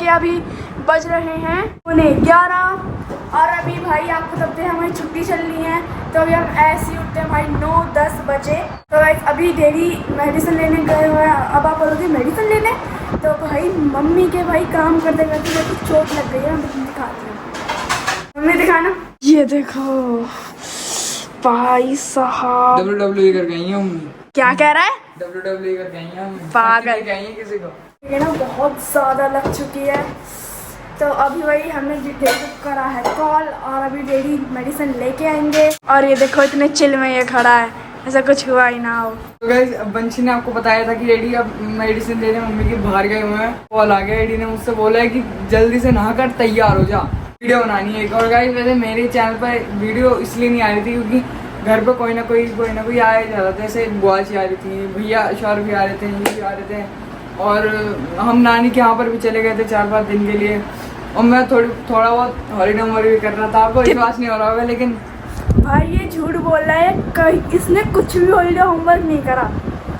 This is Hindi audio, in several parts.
के अभी बज रहे हैं 11 और अभी भाई आपको बताते हैं हमारी छुट्टी चल रही है, तो अभी हम ऐसे ही उठते हैं भाई 9-10 बजे। तो भाई अभी डेली मेडिसिन लेने गए हुए हैं। अब आप बोलोगे मेडिसिन लेने, तो भाई मम्मी के भाई काम करते करते मेरे को चोट लग गई है। मैं दिखाती हूँ, मम्मी दिखाना। ये देखो भाई साहब WWE कर गई है मम्मी। क्या कह रहा है? WWE कर गई है मम्मी। पागल गई है किसी को ये ना बहुत ज़्यादा लग चुकी है। तो अभी वही हमने डेडी को करा है कॉल और अभी डेडी मेडिसिन लेके आएंगे। और ये देखो इतने चिल में ये खड़ा है, ऐसा कुछ हुआ ही ना हो। तो गाइस अब बंशी ने आपको बताया था कि डैडी अब मेडिसिन लेने मम्मी के बाहर गए हुए हैं। कॉल आ गया, डैडी ने मुझसे बोला है कि जल्दी से नहा कर तैयार हो जा, वीडियो बनानी है। और गाइस वैसे मेरे चैनल पर वीडियो इसलिए नहीं आ रही थी क्योंकि घर पे कोई ना कोई आया जा रहा था। जैसे बुआ जी आ रही थी, भैया शौर भी आ रहे थे, ये भी आ रहे थे और हम नानी के यहाँ पर भी चले गए थे 4-5 दिन के लिए। और मैं थोड़ा बहुत हॉलीडे होमवर्क भी कर रहा था। आपको विश्वास नहीं हो रहा होगा लेकिन भाई ये झूठ बोल रहा है, इसने कुछ भी हॉलीडे होमवर्क नहीं करा।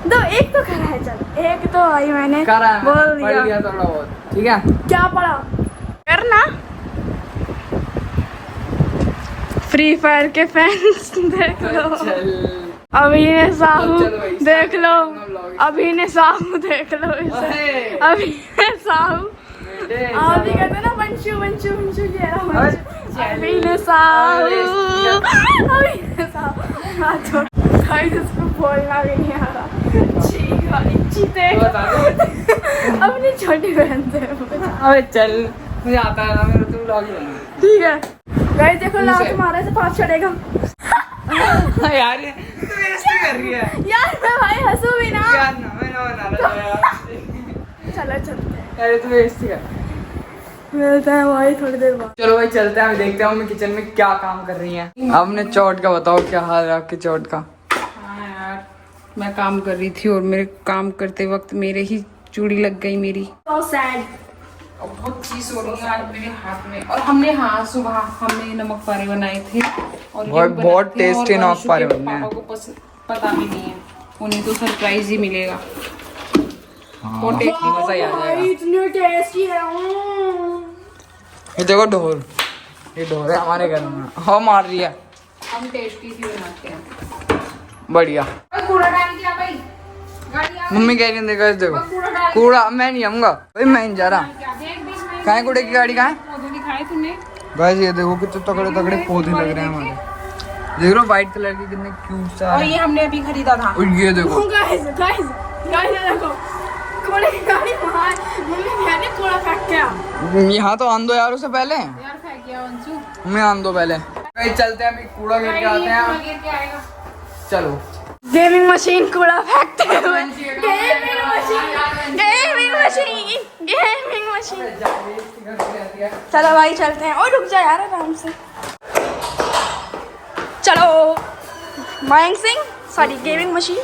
तो एक तो करा है, चल एक तो भाई मैंने करा है, बोल पढ़ लिया थोड़ा बहुत। ठीक है, क्या पढ़ा करना। फ्री फायर के फैंस देख लो, अभी ने साहू देख लो, अभी ने साहू देख लो इसे, अभी ने साहू अभी कहते ना वंशु वंशु वंशु ये रहा अभी ने साहू, अभी ने साहू हाथ छोड़। भाई इसको बोलना भी नहीं आ रहा। ठीक है चीते अपनी छोटी बहन से। अबे चल, मुझे आता है ना, मेरा तो व्लॉग ही बना। ठीक है गाइस देखो लास्ट तुम्हारे से 5 चढ़ेगा। यार ये तू बेइज्जती कर रही है यार मैं भाई हंसू भी ना यार, ना मैं ना बना रहा था यार। चलो चलते हैं, यार तू बेइज्जती कर। मिलते हैं भाई थोड़ी देर बाद। चलो भाई चलते हैं, देखते हैं मैं किचन में क्या काम कर रही हैं। आपने चोट का बताओ, क्या हाल है आपकी चोट का? हाँ यार, मैं काम कर रही थी और मेरे काम करते वक्त मेरे ही चूड़ी लग गई मेरी। So sad। और बहुत चीज हो रही है आज मेरे हाथ में। और हमने सुबह हमने नमक पारे बनाए थे और बहुत टेस्टी नमक पारे बने हैं। पापा को पता भी नहीं है, उन्हें तो सरप्राइज ही मिलेगा। बहुत टेस्टी, मजा ही आ जाएगा। इतने टेस्टी है। ये देखो ढोल, ये ढोल है हमारे घर में, हाँ मार रही है। हम टेस्टी भी बनाते हैं। बढ़िया। कूड़ा डाल दिया भाई, गाड़ी आ मम्मी कह रही है देखो कूड़ा मैं नहीं आऊंगा भाई, मैं नहीं जा रहा। कहाँ है कूड़े की गाड़ी? कहाँ है? पौधे दिखाए तुमने? गाइस ये देखो कितने तगड़े तगड़े पौधे लग रहे हैं हमारे। देख लो व्हाइट कलर के कितने क्यूट सा और है। ये हमने अभी खरीदा था। और ये देखो गाइस गाइस गाइस देखो कूड़े की गाड़ी वहाँ है। मम्मी मैंने कूड़ा फेंक किया। यहाँ तो आन दो यार उसे पहले, यार फेंक गया अंशु। हमें आन दो पहले। गाइस चलते हैं, अभी कूड़ा गिर के आते हैं। गिर के आएगा। चलो गेमिंग मशीन कूड़ा फेंकते हुए, gaming machine gaming machine gaming machine. चलो भाई चलते हैं। और रुक जा यार आराम से। चलो Mayank Singh sorry gaming machine.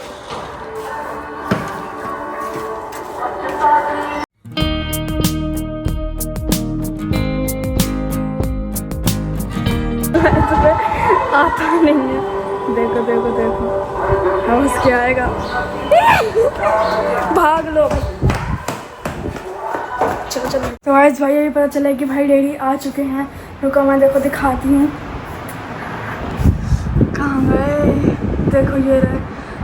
आता नहीं है, देखो देखो देखो हाउस क्या आएगा। भाग लो चलो चलो। तो आज भाई अभी पता चला कि भाई डैडी आ चुके हैं। रुको मैं देखो दिखाती हूँ कहाँ गए। देखो ये रहे।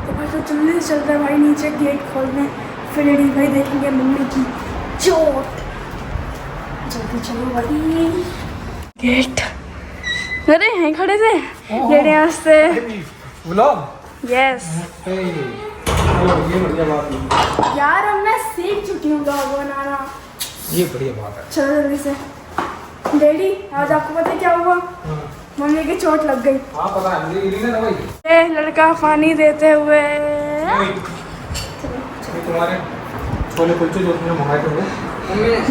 तो भाई तो जल्दी से चलते हैं भाई नीचे गेट खोलने, फिर डैडी भाई देखेंगे मम्मी की चोट। जल्दी चलो भाई। गेट अरे यहीं खड़े थे डैडी वास्ते। यस यार अब मैं सीख चुकी हूँ व्लॉग बनाना, ये बढ़िया बात है। चलो जल्दी से। डैडी आज आपको पता है क्या हुआ? मम्मी की चोट लग गई। हाँ पता है, मुझे गिरी ना भाई। ए लड़का पानी देते हुए। तुम्हारे छोले कुलचे जो तुमने मंगाए थे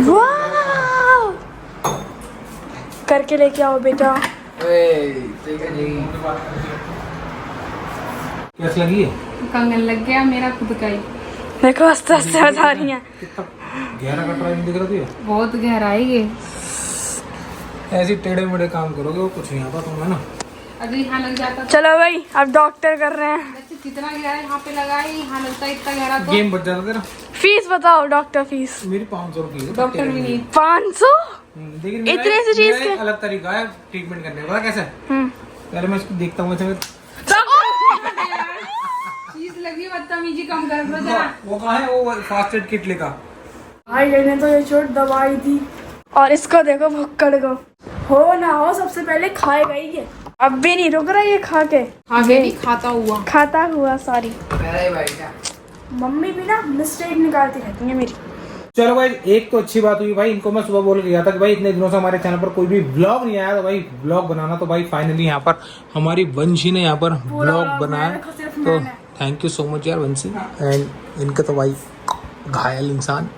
वो वाह करके लेके आओ बेटा। कैसी लगी है? कंगन लग गया मेरा खुद का ही। देखो आस्ते आस्ते बता रही हैं। गहरा कटरा नहीं दिख रहा था। बहुत गहराई है। ऐसे टेढ़े मेढ़े काम करोगे वो कुछ नहीं आता तुम्हें ना। अगर यहाँ लग जाता तो चलो भाई अब डॉक्टर कर रहे हैं। जितना गहरा यहाँ पे लगा है, यहाँ लगता है इतना गहरा तो गेम बच जाता तेरा। फीस बताओ, डॉक्टर फीस। मेरी 500 रुपये है डॉक्टर भी नहीं। 500? लेकिन मेरा इतने से चीज मेरा के? एक अलग तरीका है ट्रीटमेंट करने का। पता कैसे? पहले मैं इसको देखता हूँ चीज लगी, बदतमीजी कम कर दो जरा। वो कहाँ है वो फास्ट एड किट लेकर। भाई ने तो ये चोट दवाई थी और इसको देखो भुक्कड़ को, हो ना हो सबसे पहले खाएगा ही ये। अब भी नहीं रुक रहा ये खा के। आगे नहीं खाता हुआ। सॉरी। मेरा ही भाई क्या मम्मी भी ना मिस्टेक निकालती रहती है मेरी। चलो भाई, एक तो अच्छी बात हुई भाई, इनको मैं सुबह बोल के गया था कि भाई इतने दिनों से हमारे चैनल पर कोई भी व्लॉग नहीं आया, तो भाई व्लॉग बनाना। तो भाई फाइनली यहाँ पर हमारी वंशी ने यहाँ पर व्लॉग बनाया, तो थैंक यू सो मच यार वंशी। एंड इनका तो भाई घायल इंसान।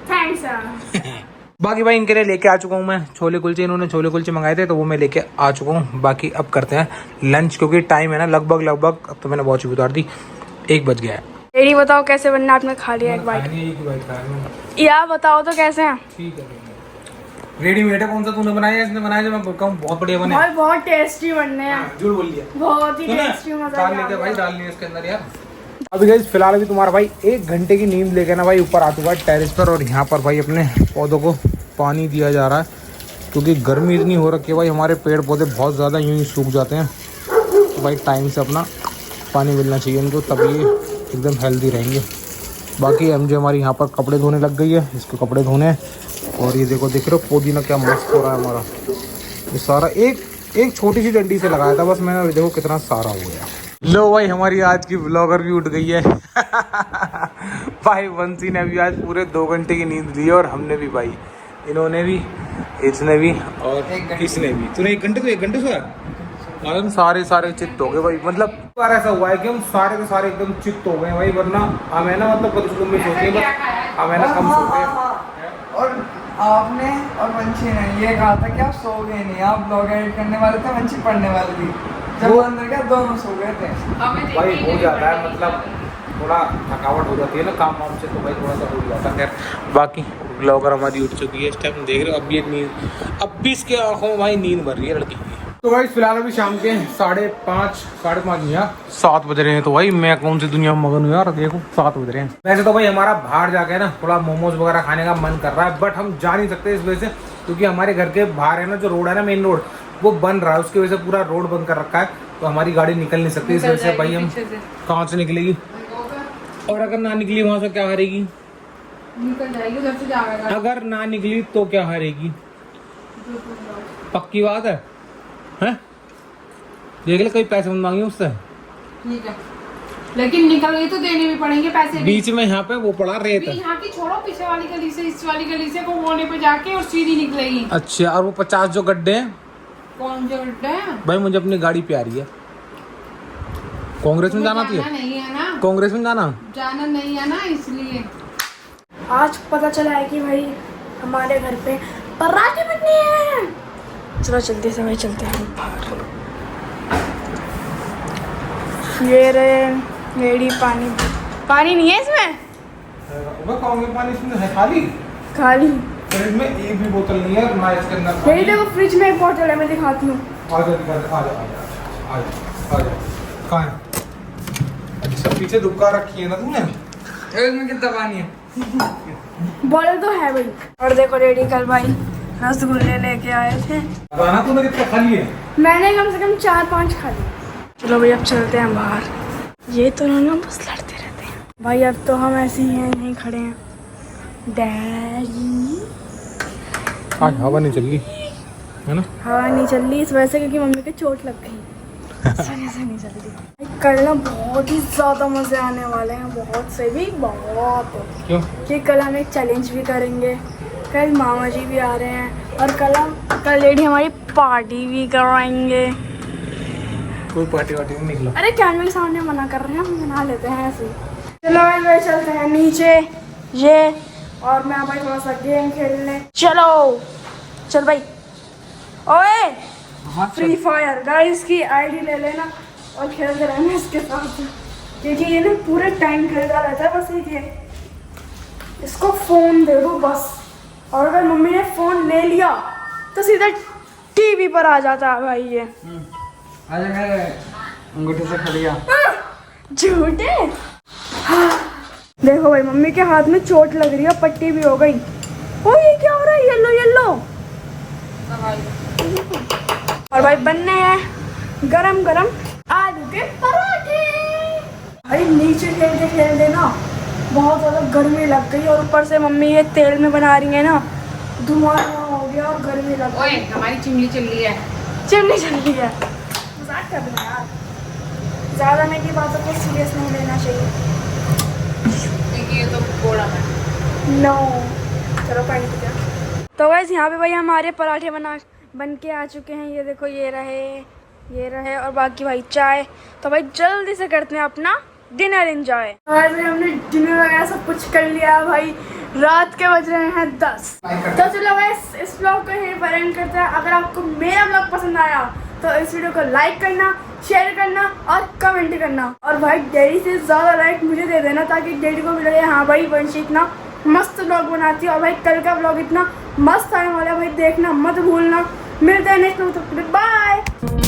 थैंक्स। बाकी भाई इनके लिए लेके आ चुका हूँ मैं छोले कुलचे। इन्होंने छोले कुलचे मंगाए थे तो वो मैं लेके आ चुका हूँ। बाकी अब करते हैं लंच, क्योंकि टाइम है ना लगभग अब तो मैंने वॉच भी उतार दी, 1 बज गया है। रेडी बताओ कैसे बनना, आपने खा लिया एक बाइट। या बताओ तो कैसे हैं? ठीक है, रेडीमेड है। कौन सा तूने बनाया? इसने बनाया जो मैं कहूँ बहुत बढ़िया बने। भाई बहुत टेस्टी बनने हैं। झूठ बोल दिया। बहुत ही टेस्टी, मजा दाल लेके भाई, दाल नहीं इसके अंदर यार। अभी गाइस फिलहाल अभी तुम्हारा भाई 1 घंटे की नींद लेके ना भाई ऊपर आ चुका है टेरेस पर, और यहाँ पर भाई अपने पौधों को पानी दिया जा रहा है, क्योंकि गर्मी इतनी हो रखी है भाई, हमारे पेड़ पौधे बहुत ज़्यादा यूँ ही सूख जाते हैं। तो भाई टाइम से अपना पानी मिलना चाहिए इनको, तब ये एकदम हेल्दी रहेंगे। बाकी एमजे हमारी यहाँ पर कपड़े धोने लग गई है, इसको कपड़े धोने हैं। और ये देखो, देख रहे हो पुदीना क्या मस्त हो रहा है हमारा। ये सारा एक छोटी सी डंडी से लगाया था बस मैंने, देखो कितना सारा हो गया। लो भाई हमारी आज की व्लॉगर भी उठ गई है भाई वंशी ने भी आज पूरे 2 घंटे की नींद ली है, और हमने भी भाई, इन्होंने भी, इसने भी, और इसने भी। तूने 1 घंटे तो 1 घंटे सोया? हम सारे चित्त हो गए भाई। मतलब बार ऐसा हुआ है कि हम सारे के सारे एकदम चित्त हो गए भाई, वरना हमें ना मतलब कभी में सोते हैं, हमें ना कम सोते हैं। और आपने और वंशी ने ये कहा था कि आप सो गए नहीं, आप ब्लॉग एडिट करने वाले थे, वंशी पढ़ने वाली थी। जब वो अंदर गया दोनों सो गए थे। भाई हो जाता है, मतलब थोड़ा थकावट हो जाती है ना काम वाम से, तो भाई थोड़ा सा हो जाता है। बाकी ब्लॉगर हमारी उठ चुकी है, इस टाइम देख रहे हो। अब भी इसके आंखों में भाई नींद भर रही है लड़की की। तो भाई फिलहाल अभी शाम के 5:30 या 7 बज रहे हैं। तो भाई मैं कौन सी दुनिया में मगन हूँ यार, देखो 7 बज रहे हैं। वैसे तो भाई हमारा बाहर जाके ना थोड़ा मोमोज वगैरह खाने का मन कर रहा है, बट हम जा नहीं सकते इस वजह से, क्योंकि हमारे घर के बाहर है ना जो रोड है ना, मेन रोड, वो बन रहा है, उसकी वजह से पूरा रोड बंद कर रखा है, तो हमारी गाड़ी निकल नहीं सकती। इस वजह से भाई हम कहाँ से निकलेगी, और अगर ना निकली वहाँ से क्या हारेगी? निकल जाएगी उधर से जाएगा। अगर ना निकली तो क्या हारेगी? पक्की बात है, हैं? देख ले, कोई पैसे मत मांगिए उससे। ठीक है, लेकिन निकल गई तो देने भी पड़ेंगे पैसे। बीच में यहाँ पे वो पड़ा रेत है। यहाँ की छोड़ो, पीछे वाली गली से इस वाली गली से वो होने पे जाके और सीधी निकलेगी। अच्छा, और वो 50 जो गड्ढे हैं, कौन से गड्ढे हैं? भाई मुझे अपनी गाड़ी प्यारी है। कांग्रेस में जाना नहीं है ना, कांग्रेस में जाना नहीं है ना, इसलिए। आज पता चला है कि भाई हमारे घर पे पराठे बनने हैं। चलो जल्दी से भाई चलते हैं बाहर। ये रहे रेडी पानी नहीं है इसमें, पानी इसमें है खाली खाली। फ्रिज में एक भी बोतल नहीं है ना इसके अंदर। यही देखो फ्रिज में एक बोतल है, मैं दिखाती हूँ। कहाँ है? अच्छा पीछे दुबका रखी है ना तुमने। इसमें कितना पानी है? बोतल तो है भाई। और देखो रेडी कल भाई रसगुल्ले लेके आए थे, खाना तूने कितना खा लिए? मैंने कम से कम 4-5 खा लिए। चलो भाई अब चलते हैं बाहर। ये तो ना बस लड़ते रहते हैं भाई। अब तो हम ऐसे ही हैं, यहीं खड़े हैं। डैडी आज हवा नहीं चल रही है ना? हवा नहीं चल रही इस वजह से, क्योंकि मम्मी को चोट लग गई। इस वजह से नहीं चल रही। कल ना बहुत ही ज़्यादा मज़े आने वाले हैं, बहुत से भी, बहुत। क्यों? कि कल हम एक चैलेंज भी करेंगे, कल मामा जी भी आ रहे हैं, और कल लेडी हमारी पार्टी भी कराएंगे। कोई पार्टी वार्टी नहीं निकला। अरे कैमरे के सामने मना कर रहे हैं, हम बना लेते हैं ऐसे। चलो भाई चलते हैं नीचे, ये और मैं भाई थोड़ा सा गेम खेलने। चल भाई। ओए फ्री फायर गाइस की आईडी ले लेना और खेलते रहना इसके साथ, क्योंकि ये ना पूरे टाइम खेलता रहता है। बस ये इसको फोन दे दो बस, और अगर मम्मी ने फोन ले लिया तो सीधा टीवी पर आ जाता है भाई। ये आजा मेरे अंगूठे से खा लिया। झूठे। देखो भाई मम्मी के हाथ में चोट लग रही है, पट्टी भी हो गई। ओ ये क्या हो रहा है, येलो येलो। और भाई बनने हैं गरम गरम आलू के पराठे। भाई नीचे खेलते ना बहुत ज्यादा गर्मी लग गई, और ऊपर से मम्मी ये तेल में बना रही है ना, धुआं हो गया और गर्मी लग ओए गई। हमारी चिमनी चल रही है। चिमनी चल रही है, मजाक कर रहे हैं यार, ज्यादा मैं की बातों को सीरियस नहीं लेना चाहिए। क्योंकि ये तो कोड़ा है। नो चलो पानी पी जाओ। तो वैसे यहाँ पे भाई हमारे पराठे बन के आ चुके हैं। ये देखो ये रहे और बाकी भाई चाय। तो भाई जल्दी से करते हैं अपना डिनर एंजॉय। भाई हमने डिनर वगैरह सब कुछ कर लिया भाई, रात के बज रहे हैं 10। तो चलो भाई इस ब्लॉग को यहीं पर एंड करते हैं। अगर आपको मेरा ब्लॉग पसंद आया तो इस वीडियो को लाइक करना, शेयर करना और कमेंट करना। और भाई डैडी से ज़्यादा लाइक मुझे दे देना, ताकि डैडी को भी लगे हाँ भाई वंशी इतना मस्त ब्लॉग बनाती है। और भाई कल का ब्लॉग इतना मस्त आने वाला है भाई, देखना मत भूलना। मिलते हैं नेक्स्ट ब्लॉग, बाय।